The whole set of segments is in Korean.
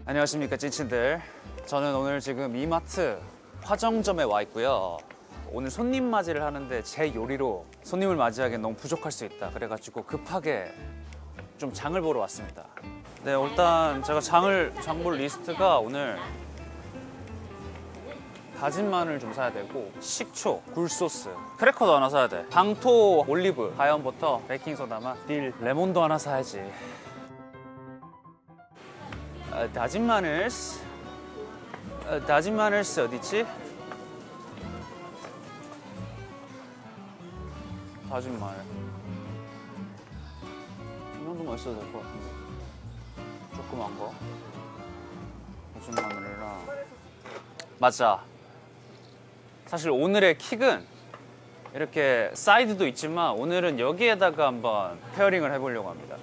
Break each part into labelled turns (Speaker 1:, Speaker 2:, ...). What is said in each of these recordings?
Speaker 1: 안녕하십니까 찐친들. 저는 오늘 지금 이마트 화정점에 와 있고요. 오늘 손님 맞이를 하는데 제 요리로 손님을 맞이하기엔 너무 부족할 수 있다. 그래가지고 급하게 좀 장을 보러 왔습니다. 네, 일단 제가 장볼 리스트가 오늘 다진 마늘 좀 사야 되고, 식초, 굴소스, 크래커도 하나 사야 돼. 방토, 올리브, 가염버터, 베이킹소다맛, 딜, 레몬도 하나 사야지. 다진 마늘, 다진 마늘 어디있지? 다진 마늘 이 정도만 있어도 될 것 같은데. 조그만 거 다진 마늘이랑. 맞아, 사실 오늘의 킥은 이렇게 사이드도 있지만 오늘은 여기에다가 한번 페어링을 해보려고 합니다.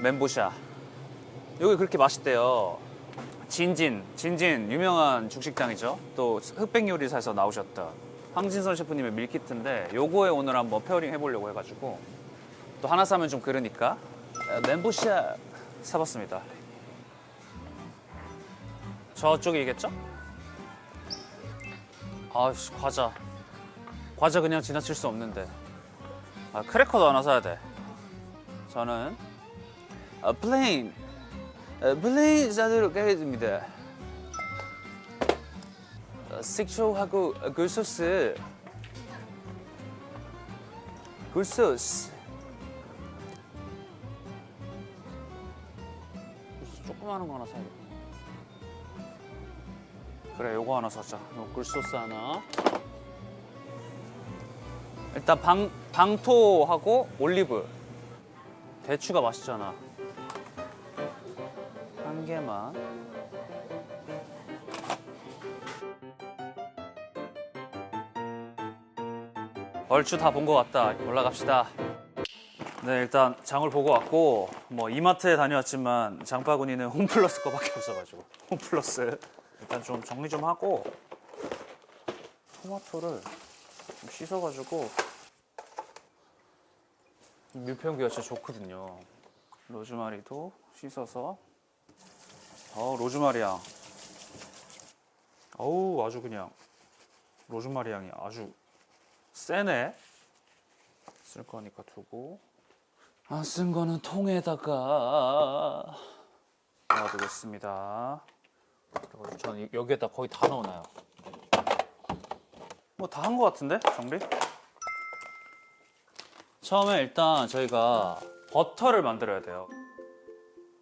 Speaker 1: 멘보샤, 여기 그렇게 맛있대요. 진진 유명한 중식당이죠. 또 흑백 요리사에서 나오셨던 황진선 셰프님의 밀키트인데 요거에 오늘 한번 페어링 해보려고 해가지고, 또 하나 사면 좀 그러니까 멘보샤 사봤습니다. 저쪽이겠죠? 아씨, 과자 그냥 지나칠 수 없는데. 크래커도 하나 사야 돼. 저는 플레인 사도록 하겠습니다. 식초하고 굴소스 조그마한 거 하나 사야 돼. 그래, 요거 하나 사자. 요 굴소스 하나. 일단 방토하고 올리브. 대추가 맛있잖아. 한 개만. 얼추 다 본 것 같다. 올라갑시다. 네, 일단 장을 보고 왔고, 뭐 이마트에 다녀왔지만 장바구니는 홈플러스 거밖에 없어가지고 홈플러스 일단 좀 정리 좀 하고, 토마토를 좀 씻어가지고, 밀폐용기가 진짜 좋거든요. 로즈마리도 씻어서. 로즈마리 향. 어우, 아주 그냥 로즈마리 향이 아주 세네. 쓸 거니까 두고, 안 쓴 거는 통에다가 넣어두겠습니다. 그리고 저는 여기에다 거의 다 넣어놔요. 뭐 다 한 거 같은데? 정리? 처음에 일단 저희가 버터를 만들어야 돼요.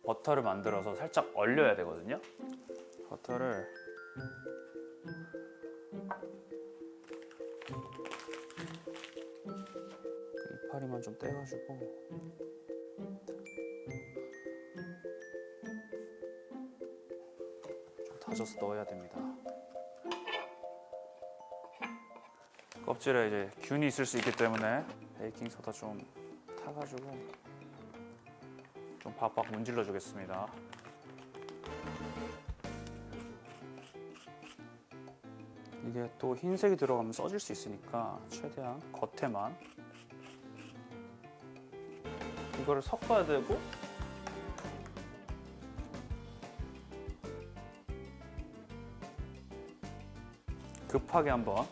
Speaker 1: 버터를 만들어서 살짝 얼려야 되거든요. 버터를 이파리만 좀 떼가지고 좀 다져서 넣어야 됩니다. 껍질에 이제 균이 있을 수 있기 때문에 베이킹소다 좀 타가지고 좀 박박 문질러 주겠습니다. 이게 또 흰색이 들어가면 써질 수 있으니까 최대한 겉에만. 이거를 섞어야 되고, 급하게 한번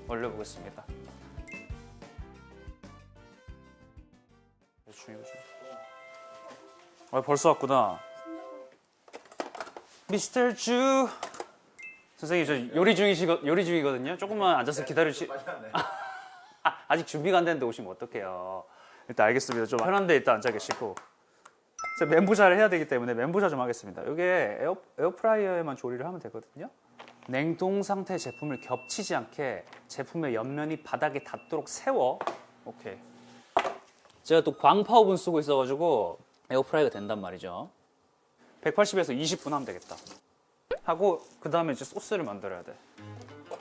Speaker 1: 얼려보겠습니다. 벌써 왔구나. 미스터 주 선생님, 저 요리 중이거든요. 조금만 앉아서 기다리시. 아직 준비가 안 됐는데 오시면 어떡해요. 일단 알겠습니다. 좀 편한데 일단 앉아 계시고. 제가 멘보샤를 해야 되기 때문에 멘보샤 좀 하겠습니다. 이게 에어프라이어에만 조리를 하면 되거든요. 냉동 상태 제품을 겹치지 않게 제품의 옆면이 바닥에 닿도록 세워. 오케이. 제가 또 광파 오븐 쓰고 있어가지고 에어프라이가 된단 말이죠. 180에서 20분 하면 되겠다. 하고 그 다음에 이제 소스를 만들어야 돼.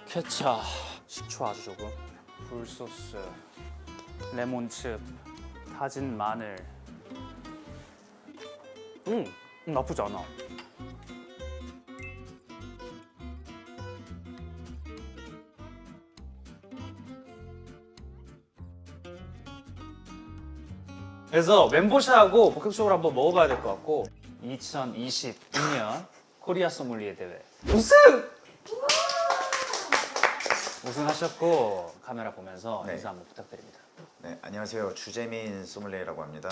Speaker 1: 케찹, 식초 아주 조금, 굴소스, 레몬즙, 다진 마늘. 나쁘지 않아. 그래서 멘보샤하고 본격적으로 한번 먹어봐야 될 것 같고 2022년 코리아 소믈리에 대회 우승하셨고 카메라 보면서
Speaker 2: 네.
Speaker 1: 인사 한번 부탁드립니다.
Speaker 2: 네, 안녕하세요. 주재민 소믈리에라고 합니다.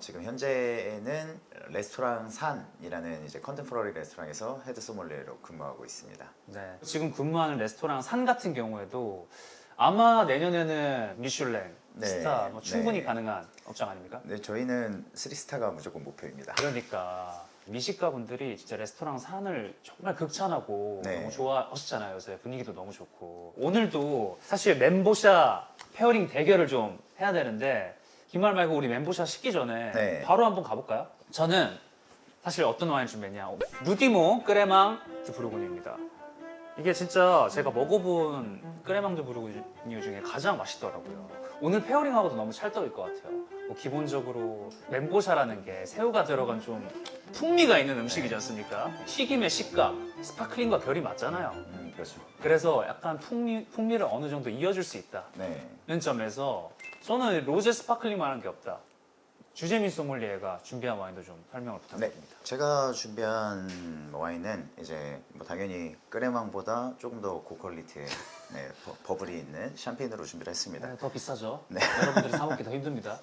Speaker 2: 지금 현재는 레스토랑 산이라는 이제 컨템포러리 레스토랑에서 헤드 소믈리에로 근무하고 있습니다.
Speaker 1: 네. 지금 근무하는 레스토랑 산 같은 경우에도 아마 내년에는 미슐랭
Speaker 2: 네.
Speaker 1: 스타 뭐 충분히
Speaker 2: 네.
Speaker 1: 가능한 업장 아닙니까?
Speaker 2: 네, 저희는 3스타가 무조건 목표입니다.
Speaker 1: 그러니까 미식가 분들이 진짜 레스토랑 산을 정말 극찬하고
Speaker 2: 네.
Speaker 1: 너무 좋아하시잖아요. 요새 분위기도 너무 좋고 오늘도 사실 멘보샤 페어링 대결을 좀 해야 되는데 긴 말 말고 우리 멘보샤 식기 전에
Speaker 2: 네.
Speaker 1: 바로 한번 가볼까요? 저는 사실 어떤 와인 준비했냐 루디모 끄레망 드 부르고뉴입니다. 이게 진짜 제가 먹어본 끄레망 드 부르고뉴 중에 가장 맛있더라고요. 오늘 페어링하고도 너무 찰떡일 것 같아요. 뭐 기본적으로 멘보샤라는 게 새우가 들어간 좀 풍미가 있는 음식이지 않습니까? 튀김의 식감, 스파클링과 결이 맞잖아요.
Speaker 2: 그렇죠.
Speaker 1: 그래서 약간 풍미를 어느 정도 이어줄 수 있다는
Speaker 2: 네.
Speaker 1: 점에서 저는 로제 스파클링만한 게 없다. 주재민 소믈리에가 준비한 와인도 좀 설명을
Speaker 2: 네,
Speaker 1: 부탁드립니다.
Speaker 2: 제가 준비한 와인은 이제 뭐 당연히 끄레망보다 조금 더 고퀄리티의 버블이 있는 샴페인으로 준비를 했습니다.
Speaker 1: 네, 더 비싸죠?
Speaker 2: 네.
Speaker 1: 여러분들이 사 먹기 더 힘듭니다.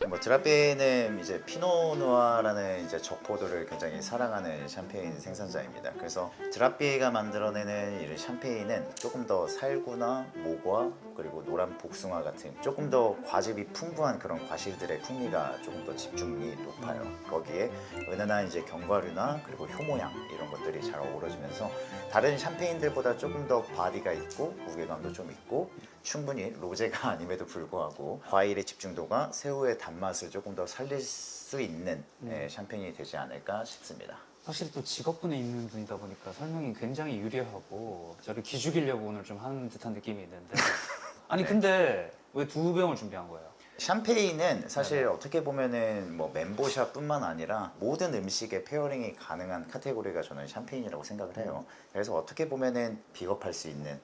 Speaker 2: 뭐 드라페는 이제 피노누아라는 이제 적포도를 굉장히 사랑하는 샴페인 생산자입니다. 그래서 드라페가 만들어내는 이런 샴페인은 조금 더 살구나 모과 그리고 노란 복숭아 같은 조금 더 과즙이 풍부한 그런 과실들의 풍미가 조금 더 집중이 높아요. 거기에 은은한 이제 견과류나 그리고 효모향 이런 것들이 잘 어우러지면서 다른 샴페인들보다 조금 더 바디가 있고 무게감도 좀 있고 충분히 로제가 아님에도 불구하고 과일의 집중도가 새우의 단맛을 조금 더 살릴 수 있는 샴페인이 되지 않을까 싶습니다.
Speaker 1: 확실히 또 직업군에 있는 분이다 보니까 설명이 굉장히 유리하고 저를 기죽이려고 오늘 좀 하는 듯한 느낌이 있는데 아니 근데 왜 두 병을 준비한 거예요?
Speaker 2: 샴페인은 사실 어떻게 보면은 뭐 멘보샤뿐만 아니라 모든 음식에 페어링이 가능한 카테고리가 저는 샴페인이라고 생각을 해요. 그래서 어떻게 보면은 비겁할 수 있는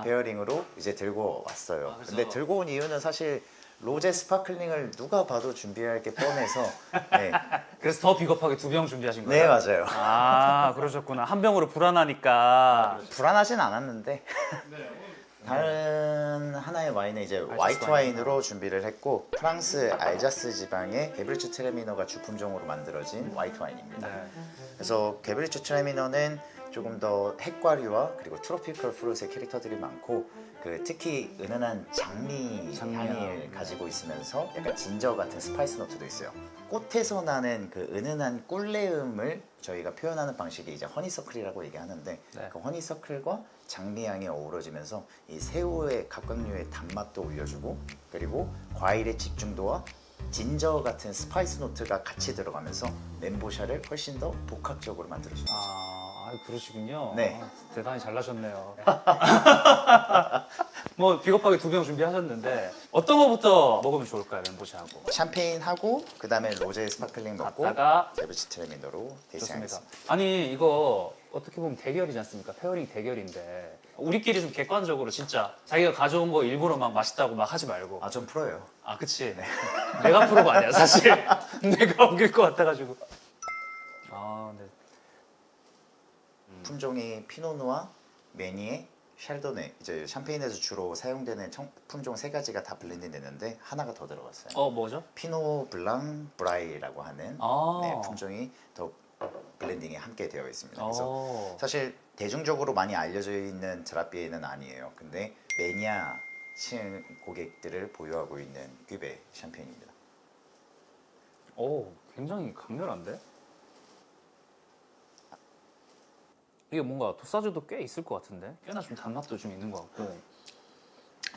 Speaker 2: 페어링으로 이제 들고 왔어요.
Speaker 1: 그래서-
Speaker 2: 근데 들고 온 이유는 사실 로제 스파클링을 누가 봐도 준비할 게 뻔해서 네,
Speaker 1: 그래서 더 비겁하게 두 병 준비하신
Speaker 2: 네
Speaker 1: 거예요?
Speaker 2: 맞아요.
Speaker 1: 아 그러셨구나. 한 병으로 불안하니까.
Speaker 2: 불안하진 않았는데 다른 하나의 와인은 이제 화이트 와인으로 준비를 했고 프랑스 알자스 지방의 게브리츠 트레미너가 주품종으로 만들어진 화이트 와인입니다.
Speaker 1: 네.
Speaker 2: 그래서 게브리츠 트레미너는 조금 더 핵과류와 그리고 트로피컬 프루트의 캐릭터들이 많고 특히 은은한 장미 향을 가지고 있으면서 약간 진저 같은 스파이스 노트도 있어요. 꽃에서 나는 그 은은한 꿀내음을 저희가 표현하는 방식이 이제 허니서클이라고 얘기하는데
Speaker 1: 네.
Speaker 2: 그 허니서클과 장미향이 어우러지면서 이 새우의 각각류의 단맛도 올려주고 그리고 과일의 집중도와 진저 같은 스파이스 노트가 같이 들어가면서 멘보샤를 훨씬 더 복합적으로 만들어줍니다.
Speaker 1: 그러시군요.
Speaker 2: 네.
Speaker 1: 대단히 잘나셨네요. 뭐 비겁하게 두 병 준비하셨는데 어떤 거부터 먹으면 좋을까요, 멘보샤하고?
Speaker 2: 샴페인하고 그 다음에 로제 스파클링 먹고
Speaker 1: 갔다가
Speaker 2: 게브리츠 트레미너로
Speaker 1: 좋습니다.
Speaker 2: 테이스팅하겠습니다.
Speaker 1: 아니 이거 어떻게 보면 대결이지 않습니까? 페어링 대결인데 우리끼리 좀 객관적으로 진짜 자기가 가져온 거 일부러 막 맛있다고 막 하지 말고
Speaker 2: 좀 프로예요.
Speaker 1: 아 그치 내가 프로가 아니야 사실 내가 옮길 것 같아가지고 네.
Speaker 2: 품종이 피노누아, 메니에, 샬도네 이제 샴페인에서 주로 사용되는 품종 세 가지가 다 블렌딩 되는데 하나가 더 들어갔어요.
Speaker 1: 뭐죠?
Speaker 2: 피노 블랑 브라이라고 하는
Speaker 1: 아.
Speaker 2: 품종이 더 블렌딩이 함께 되어 있습니다. 그래서
Speaker 1: 어.
Speaker 2: 사실 대중적으로 많이 알려져 있는 드라피에는 아니에요. 근데 매니아층 고객들을 보유하고 있는 큐베 샴페인입니다.
Speaker 1: 굉장히 강렬한데? 이게 뭔가 도사주도 꽤 있을 것 같은데? 꽤나 좀 단맛도 좀 있는 것 같고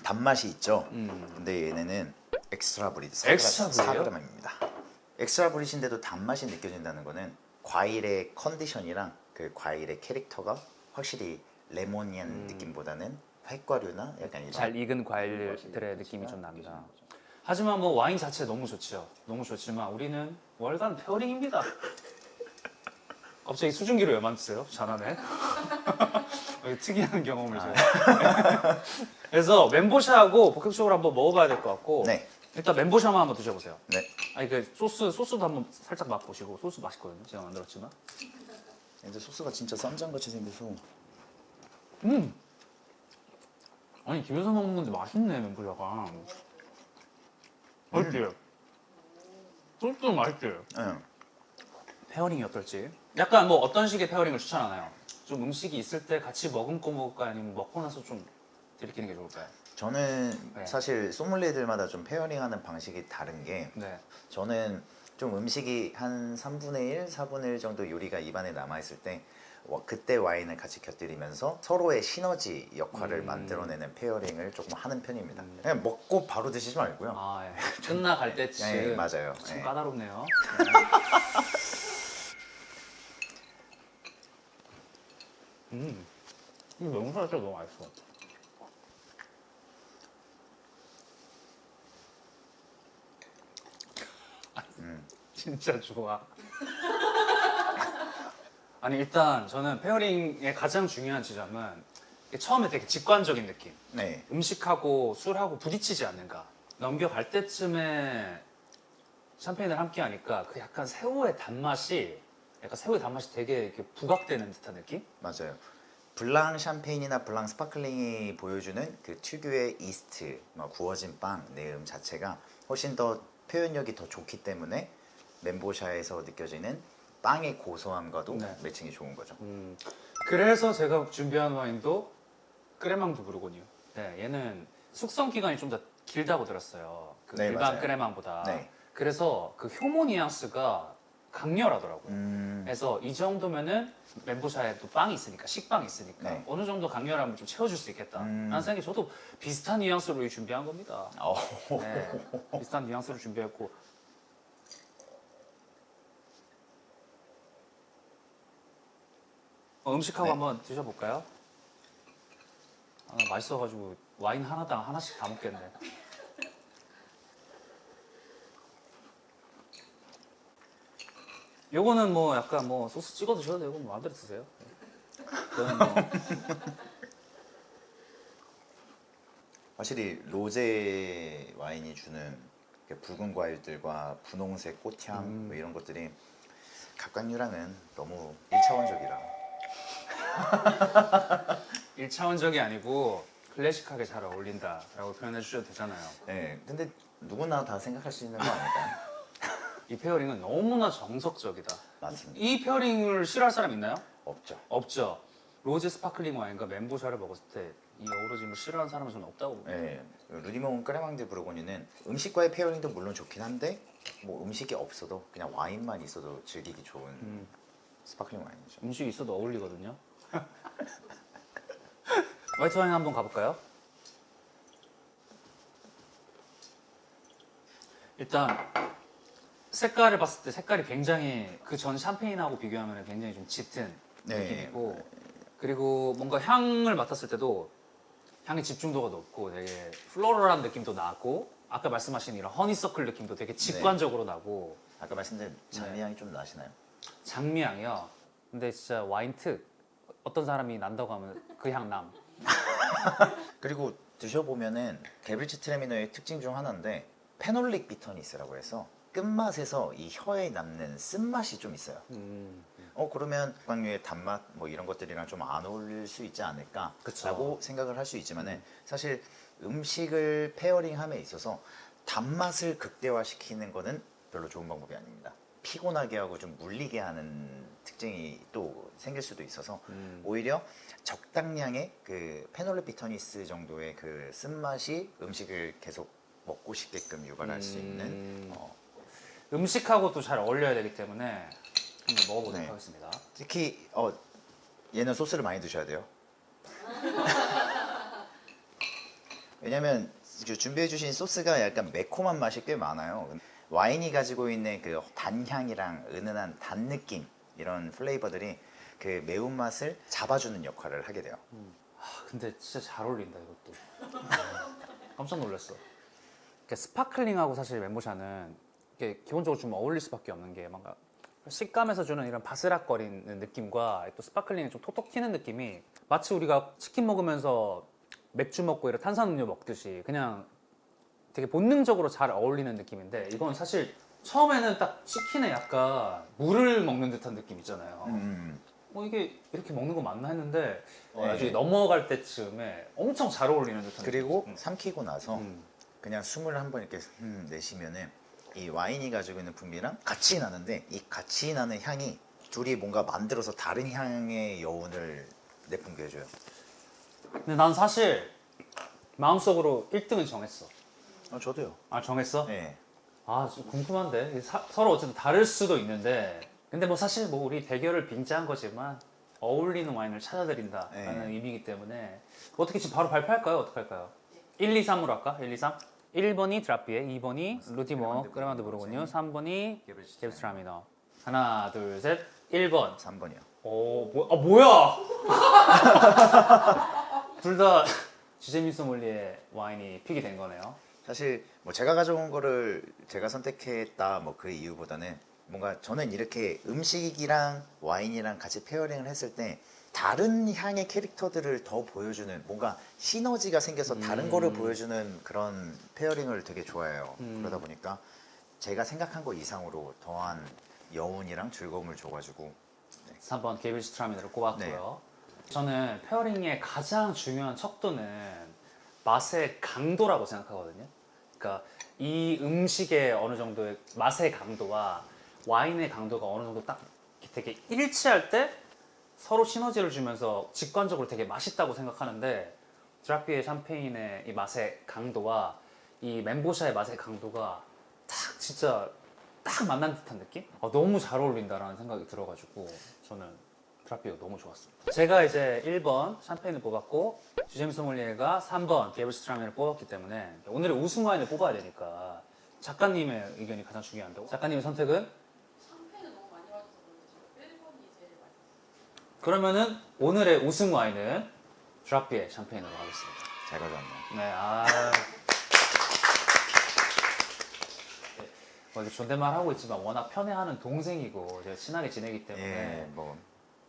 Speaker 2: 단맛이 있죠. 근데 얘네는 엑스트라 브리드
Speaker 1: 엑스트라 브리드요?
Speaker 2: 4g입니다. 엑스트라 브리드인데도 단맛이 느껴진다는 거는 과일의 컨디션이랑 그 과일의 캐릭터가 확실히 레모니안 느낌보다는 핵과류나 약간 이런
Speaker 1: 잘 익은 과일들의 느낌이 좀 납니다. 하지만 뭐 와인 자체 너무 좋죠. 너무 좋지만 우리는 월간 페어링입니다. 갑자기 수증기로 왜 만드세요? 잘하네. 특이한 경험을 제가. 그래서 멘보샤하고 본격적으로 한번 먹어봐야 될 것 같고
Speaker 2: 네.
Speaker 1: 일단 멘보샤만 한번 드셔보세요.
Speaker 2: 네.
Speaker 1: 아니 그 소스도 한번 살짝 맛보시고. 소스 맛있거든요. 제가 만들었지만.
Speaker 2: 근데 소스가 진짜 쌈장같이 생겨서
Speaker 1: 아니 집에서 먹는 건데 맛있네 멘보샤가. 맛있지? 소스도 맛있지?
Speaker 2: 네.
Speaker 1: 페어링이 어떨지. 약간 뭐 어떤 식의 페어링을 추천하나요? 좀 음식이 있을 때 같이 머금고 먹을까요? 아니면 먹고 나서 좀 들이키는 게 좋을까요?
Speaker 2: 저는
Speaker 1: 네.
Speaker 2: 사실 소믈리에들마다 좀 페어링하는 방식이 다른 게
Speaker 1: 네.
Speaker 2: 저는 좀 음식이 한 3분의 1, 4분의 1 정도 요리가 입안에 남아있을 때 그때 와인을 같이 곁들이면서 서로의 시너지 역할을 만들어내는 페어링을 조금 하는 편입니다. 그냥 먹고 바로 드시지 말고요.
Speaker 1: 아, 예. 끝나갈 때쯤.
Speaker 2: 네, 맞아요.
Speaker 1: 참
Speaker 2: 네.
Speaker 1: 까다롭네요. 이 멘보샤 진짜 너무 맛있어. 진짜 좋아. 아니 일단 저는 페어링의 가장 중요한 지점은 처음에 되게 직관적인 느낌.
Speaker 2: 네.
Speaker 1: 음식하고 술하고 부딪히지 않는가. 넘겨갈 때쯤에 샴페인을 함께 하니까 그 약간 새우의 단맛이 되게 이렇게 부각되는 듯한 느낌?
Speaker 2: 맞아요. 블랑 샴페인이나 블랑 스파클링이 보여주는 그 특유의 이스트, 구워진 빵 내음 자체가 훨씬 더 표현력이 더 좋기 때문에 멘보샤에서 느껴지는 빵의 고소함과도
Speaker 1: 네.
Speaker 2: 매칭이 좋은 거죠.
Speaker 1: 그래서 제가 준비한 와인도 크레망 드 부르고뉴. 네, 얘는 숙성 기간이 좀 더 길다고 들었어요. 그
Speaker 2: 네,
Speaker 1: 일반
Speaker 2: 맞아요.
Speaker 1: 크레망보다.
Speaker 2: 네.
Speaker 1: 그래서 그 효모 뉘앙스가 강렬하더라고요. 그래서 이 정도면은 멘보샤에 또 빵이 있으니까 식빵이 있으니까
Speaker 2: 네.
Speaker 1: 어느 정도 강렬함을 좀 채워줄 수 있겠다. 라는 생각이 저도 비슷한 뉘앙스로 준비한 겁니다. 네, 비슷한 뉘앙스로 준비했고 음식하고
Speaker 2: 네.
Speaker 1: 한번 드셔볼까요? 아, 맛있어가지고 와인 하나당 하나씩 다 먹겠네. 요거는 뭐 약간 뭐 소스 찍어 드셔도 되고 뭐 마음대로 드세요. 저는 뭐
Speaker 2: 확실히 로제 와인이 주는 그 붉은 과일들과 분홍색 꽃향 뭐 이런 것들이 갑각류랑은 너무 1차원적이라
Speaker 1: 1차원적이 아니고 클래식하게 잘 어울린다라고 표현해 주셔도 되잖아요.
Speaker 2: 네, 근데 누구나 다 생각할 수 있는 거 아닐까요?
Speaker 1: 이 페어링은 너무나 정석적이다.
Speaker 2: 맞습니다.
Speaker 1: 이 페어링을 싫어할 사람 있나요?
Speaker 2: 없죠.
Speaker 1: 없죠. 로제 스파클링 와인과 멘보샤를 먹었을 때 이 어우러짐을 싫어하는 사람은 저는 없다고 봅니다.
Speaker 2: 네, 루디몽 크레망드 부르고뉴는 음식과의 페어링도 물론 좋긴 한데 뭐 음식이 없어도 그냥 와인만 있어도 즐기기 좋은 스파클링 와인이죠.
Speaker 1: 음식이 있어도 어울리거든요. 화이트 와인 한번 가볼까요? 일단 색깔을 봤을 때 색깔이 굉장히 그 전 샴페인하고 비교하면 굉장히 좀 짙은
Speaker 2: 네.
Speaker 1: 느낌이고 그리고 뭔가 향을 맡았을 때도 향의 집중도가 높고 되게 플로럴한 느낌도 나고 아까 말씀하신 이런 허니서클 느낌도 되게 직관적으로 나고
Speaker 2: 아까 말씀드린 장미향이 좀 나시나요?
Speaker 1: 장미향이요. 근데 진짜 와인 특 어떤 사람이 난다고 하면 그 향 남.
Speaker 2: 그리고 드셔보면은 게브리치 트레미노의 특징 중 하나인데 페놀릭 비터니스라고 해서 끝맛에서 이 혀에 남는 쓴맛이 좀 있어요. 그러면 광류의 단맛 뭐 이런 것들이랑 좀 안 어울릴 수 있지 않을까라고
Speaker 1: 그쵸.
Speaker 2: 생각을 할 수 있지만은 사실 음식을 페어링함에 있어서 단맛을 극대화시키는 거는 별로 좋은 방법이 아닙니다. 피곤하게 하고 좀 물리게 하는 특징이 또 생길 수도 있어서 오히려 적당량의 그 페놀릭 비터니스 정도의 그 쓴맛이 음식을 계속 먹고 싶게끔 유발할 수 있는
Speaker 1: 음식하고도 잘 어울려야 되기 때문에 한번 먹어보도록
Speaker 2: 네.
Speaker 1: 하겠습니다.
Speaker 2: 특히 얘는 소스를 많이 드셔야 돼요. 왜냐면 준비해 주신 소스가 약간 매콤한 맛이 꽤 많아요. 와인이 가지고 있는 그 단향이랑 은은한 단 느낌 이런 플레이버들이 그 매운맛을 잡아주는 역할을 하게 돼요.
Speaker 1: 근데 진짜 잘 어울린다 이것도. 깜짝 놀랐어. 이렇게 스파클링하고 사실 멘보샤는 이게 기본적으로 좀 어울릴 수밖에 없는 게 뭔가 식감에서 주는 이런 바스락거리는 느낌과 또 스파클링이 좀 톡톡 튀는 느낌이 마치 우리가 치킨 먹으면서 맥주 먹고 이런 탄산음료 먹듯이 그냥 되게 본능적으로 잘 어울리는 느낌인데 이건 사실 처음에는 딱 치킨에 약간 물을 먹는 듯한 느낌 있잖아요. 이게 이렇게 먹는 거 맞나 했는데
Speaker 2: 네.
Speaker 1: 나중에 넘어갈 때쯤에 엄청 잘 어울리는 듯한
Speaker 2: 그리고
Speaker 1: 느낌.
Speaker 2: 삼키고 나서 그냥 숨을 한번 이렇게 내쉬면은 이 와인이 가지고 있는 풍미랑 같이 나는데 이 같이 나는 향이 둘이 뭔가 만들어서 다른 향의 여운을 내뿜게 해줘요.
Speaker 1: 근데 난 사실 마음속으로 1등은 정했어.
Speaker 2: 저도요.
Speaker 1: 아 정했어?
Speaker 2: 네.
Speaker 1: 아, 좀 궁금한데. 서로 어쨌든 다를 수도 있는데. 근데 뭐 사실 뭐 우리 대결을 빙자한 거지만 어울리는 와인을 찾아드린다라는 의미이기 때문에 어떻게 지금 바로 발표할까요? 어떻게 할까요? 1, 2, 3으로 할까? 1, 2, 3? 1번이 드라피에, 2번이 루티모 그라만드 부르고뉴, 3번이 게브스트라미너. 하나, 둘, 셋. 1번.
Speaker 2: 3번이요.
Speaker 1: 오, 뭐야? 둘 다 주제미 소믈리에 와인이 픽이 된 거네요.
Speaker 2: 사실 뭐 제가 가져온 거를 제가 선택했다 뭐 그 이유보다는 뭔가 저는 이렇게 음식이랑 와인이랑 같이 페어링을 했을 때 다른 향의 캐릭터들을 더 보여주는 뭔가 시너지가 생겨서 다른 거를 보여주는 그런 페어링을 되게 좋아해요. 그러다 보니까 제가 생각한 거 이상으로 더한 여운이랑 즐거움을 줘가지고
Speaker 1: 3번 게빌스트라미너를 꼽았고요. 저는 페어링의 가장 중요한 척도는 맛의 강도라고 생각하거든요. 그러니까 이 음식의 어느 정도의 맛의 강도와 와인의 강도가 어느 정도 딱 되게 일치할 때 서로 시너지를 주면서 직관적으로 되게 맛있다고 생각하는데 드라피의 샴페인의 이 맛의 강도와 이 멘보샤의 맛의 강도가 딱 진짜 딱 만난 듯한 느낌? 너무 잘 어울린다라는 생각이 들어가지고 저는 드라피가 너무 좋았습니다. 제가 이제 1번 샴페인을 뽑았고 주제미 소믈리에가 3번 게블스트라미를 뽑았기 때문에 오늘의 우승 와인을 뽑아야 되니까 작가님의 의견이 가장 중요한데 작가님의 선택은?
Speaker 3: 샴페인을 너무 많이 마셔서 그런지 1번이 제일 맛있어요.
Speaker 1: 그러면은 오늘의 우승 와인은 드라피의 샴페인으로 하겠습니다.
Speaker 2: 잘 가져왔네요.
Speaker 1: 네, 이렇게 존댓말 하고 있지만 워낙 편애하는 동생이고 제가 친하게 지내기 때문에
Speaker 2: 예, 뭐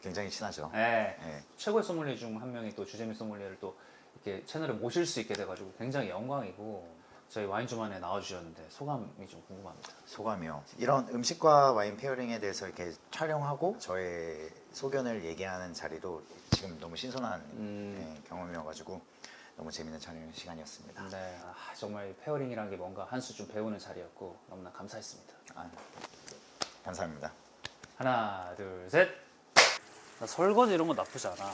Speaker 2: 굉장히 친하죠.
Speaker 1: 네,
Speaker 2: 예.
Speaker 1: 최고의 소믈리에 중 한 명이 또 주제미 소믈리에를 또 이렇게 채널에 모실 수 있게 돼가지고 굉장히 영광이고 저희 와인 주만에 나와주셨는데 소감이 좀 궁금합니다.
Speaker 2: 소감이요. 이런 음식과 와인 페어링에 대해서 이렇게 촬영하고 저의 소견을 얘기하는 자리도 지금 너무 신선한 경험이어가지고 너무 재밌는 촬영 시간이었습니다.
Speaker 1: 네, 정말 페어링이라는 게 뭔가 한 수 좀 배우는 자리였고 너무나 감사했습니다.
Speaker 2: 감사합니다.
Speaker 1: 하나, 둘, 셋. 나 설거지 이런 거 나쁘지 않아.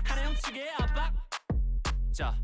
Speaker 4: 하나 형측의 압박. 자.